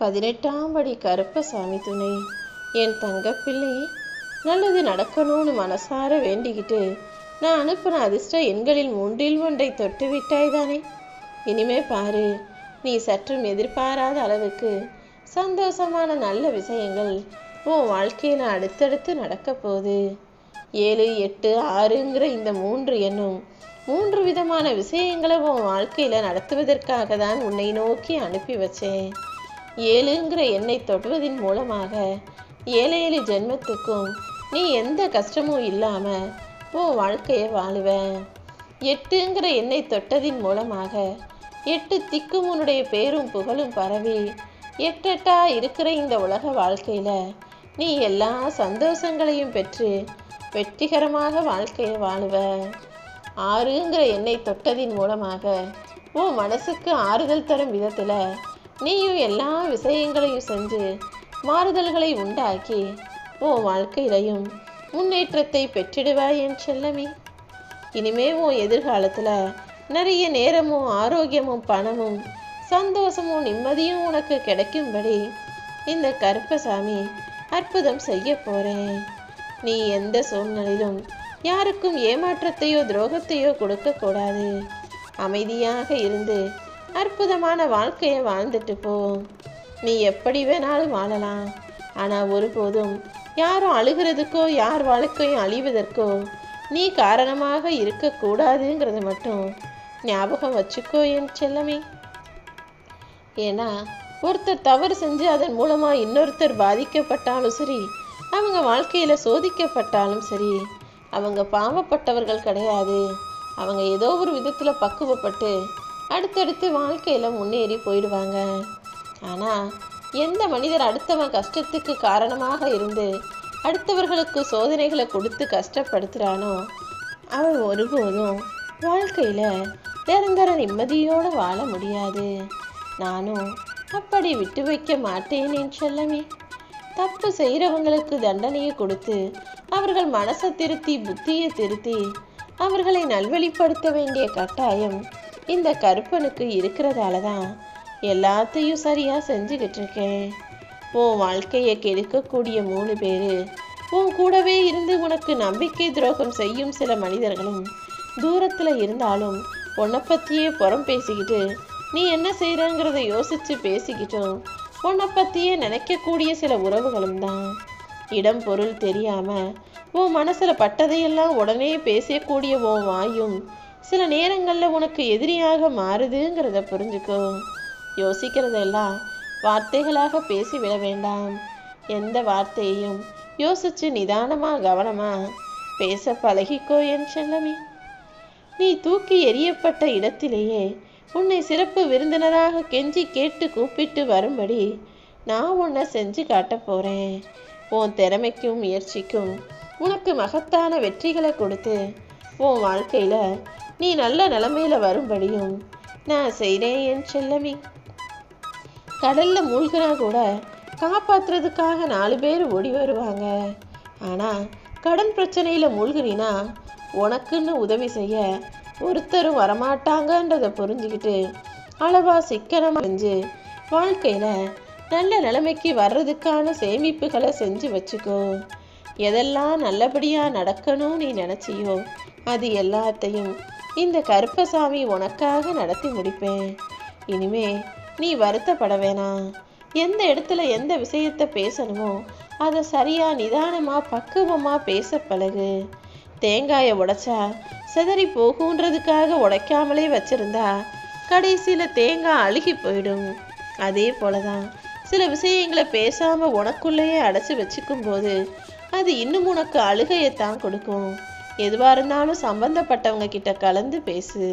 18ஆம் படி கருப்பசாமி துணை. என் தங்கப்பிள்ளை, நல்லது நடக்கணும்னு மனசார வேண்டிக்கிட்டு நான் அனுப்பின அதிர்ஷ்ட எண்களில் 3இல் 1 தொட்டு விட்டாய்தானே. இனிமே பாரு, நீ சற்றும் எதிர்பாராத அளவுக்கு சந்தோஷமான நல்ல விஷயங்கள் உன் வாழ்க்கையில் அடுத்தடுத்து நடக்க போகுது. 7, 8, 6ங்கிற இந்த 3 எண்ணும் 3 விதமான விஷயங்களை உன் வாழ்க்கையில் நடத்துவதற்காக தான் உன்னை நோக்கி அனுப்பி வச்சேன். 7ங்கிற எண்ணை தொடுவதன் மூலமாக 7 ஜென்மத்துக்கும் நீ எந்த கஷ்டமும் இல்லாமல் உன் வாழ்க்கையை வாழுவ. 8ங்கிற எண்ணை தொட்டதின் மூலமாக 8 திக்கும் உன்னுடைய பேரும் புகழும் பரவி 8 இருக்கிற இந்த உலக வாழ்க்கையில் நீ எல்லா சந்தோஷங்களையும் பெற்று வெற்றிகரமாக வாழ்க்கையை வாழுவ. 6ங்கிற எண்ணை தொட்டதின் மூலமாக உன் மனசுக்கு ஆறுதல் தரும் விதத்தில் நீயும் எல்லா விஷயங்களையும் செஞ்சு மாறுதல்களை உண்டாக்கி உன் வாழ்க்கையிலையும் முன்னேற்றத்தை பெற்றிடுவாய் என் செல்லமே. இனிமே உன் எதிர்காலத்தில் நிறைய நேரமும் ஆரோக்கியமும் பணமும் சந்தோஷமும் நிம்மதியும் உனக்கு கிடைக்கும்படி இந்த கருப்பசாமி அற்புதம் செய்ய போகிறேன். நீ எந்த சூழ்நிலையிலும் யாருக்கும் ஏமாற்றத்தையோ துரோகத்தையோ கொடுக்கக்கூடாது. அமைதியாக இருந்து அற்புதமான வாழ்க்கையை வாழ்ந்துட்டு போ. நீ எப்படி வேணாலும் வாழலாம், ஆனால் ஒருபோதும் யாரும் அழுகிறதுக்கோ யார் வாழ்க்கையும் அழிவதற்கோ நீ காரணமாக இருக்கக்கூடாதுங்கிறத மட்டும் ஞாபகம் வச்சுக்கோ என் செல்லமே. ஏன்னா ஒருத்தர் தவறு செஞ்சு அதன் மூலமாக இன்னொருத்தர் பாதிக்கப்பட்டாலும் சரி, அவங்க வாழ்க்கையில் சோதிக்கப்பட்டாலும் சரி, அவங்க பாவப்பட்டவர்கள் கிடையாது. அவங்க ஏதோ ஒரு விதத்தில் பக்குவப்பட்டு அடுத்தடுத்து வாழ்க்கையில் முன்னேறி போயிடுவாங்க. ஆனால் எந்த மனிதர் அடுத்தவன் கஷ்டத்துக்கு காரணமாக இருந்து அடுத்தவர்களுக்கு சோதனைகளை கொடுத்து கஷ்டப்படுத்துகிறானோ அவன் ஒருபோதும் வாழ்க்கையில் நிரந்தர நிம்மதியோடு வாழ முடியாது. நானும் அப்படி விட்டு வைக்க மாட்டேன் என் செல்லமே. தப்பு செய்கிறவங்களுக்கு தண்டனையை கொடுத்து அவர்கள் மனசை திருத்தி புத்தியை திருத்தி அவர்களை நல்வழிப்படுத்த வேண்டிய கட்டாயம் இந்த கருப்பனுக்கு இருக்கிறதால தான் எல்லாத்தையும் சரியாக செஞ்சுக்கிட்டு இருக்கேன். உன் வாழ்க்கையை கெடுக்கக்கூடிய 3 பேர் உன் கூடவே இருந்து உனக்கு நம்பிக்கை துரோகம் செய்யும் சில மனிதர்களும் தூரத்தில் இருந்தாலும் உன்னை பற்றியே புறம் பேசிக்கிட்டு நீ என்ன செய்கிறங்கிறத யோசித்து பேசிக்கிட்டும் உன்னை பற்றியே நினைக்கக்கூடிய சில உறவுகளும் தான். இடம் பொருள் தெரியாமல் உன் மனசில் பட்டதையெல்லாம் உடனே பேசக்கூடிய உன் வாயும் சில நேரங்களில் உனக்கு எதிரியாக மாறுதுங்கிறத புரிஞ்சுக்கோ. யோசிக்கிறதெல்லாம் வார்த்தைகளாக பேசிவிட வேண்டாம். எந்த வார்த்தையையும் யோசிச்சு நிதானமாக கவனமாக பேச பழகிக்கோ என் செல்லமே. நீ தூக்கி எறியப்பட்ட இடத்திலேயே உன்னை சிறப்பு விருந்தினராக கெஞ்சி கேட்டு கூப்பிட்டு வரும்படி நான் உன்னை செஞ்சு காட்ட போகிறேன். உன் திறமைக்கும் முயற்சிக்கும் உனக்கு மகத்தான வெற்றிகளை கொடுத்து உன் வாழ்க்கையில் நீ நல்ல நிலைமையில் வரும்படியும் நான் செய்கிறேன் என் செல்லமே. கடலில் மூழ்கினா கூட காப்பாற்றுறதுக்காக 4 பேர் ஓடி வருவாங்க. ஆனால் கடன் பிரச்சனையில் மூழ்கினா உனக்குன்னு உதவி செய்ய ஒருத்தரும் வரமாட்டாங்கன்றதை புரிஞ்சுக்கிட்டு அளவாக சிக்கனமாக செஞ்சு வாழ்க்கையில் நல்ல நிலைமைக்கு வர்றதுக்கான சேமிப்புகளை செஞ்சு வச்சுக்கோ. எதெல்லாம் நல்லபடியாக நடக்கணும்னு நீ நினச்சியோ அது எல்லாத்தையும் இந்த கருப்பசாமி உனக்காக நடத்தி முடிப்பேன். இனிமே நீ வருத்தப்பட வேணாம். எந்த இடத்துல எந்த விஷயத்தை பேசணுமோ அதை சரியாக நிதானமாக பக்குவமாக பேச பழகு. தேங்காயை உடைச்சா சிதறி போகுன்றதுக்காக உடைக்காமலே வச்சிருந்தா கடைசியில் தேங்காய் அழுகி போயிடும். அதே போல தான் சில விஷயங்களை பேசாமல் உனக்குள்ளேயே அடைச்சி வச்சுக்கும் போது அது இன்னும் உனக்கு அழுகையைத்தான் கொடுக்கும். எதுவாக இருந்தாலும் சம்பந்தப்பட்டவங்க கிட்ட கலந்து பேசு.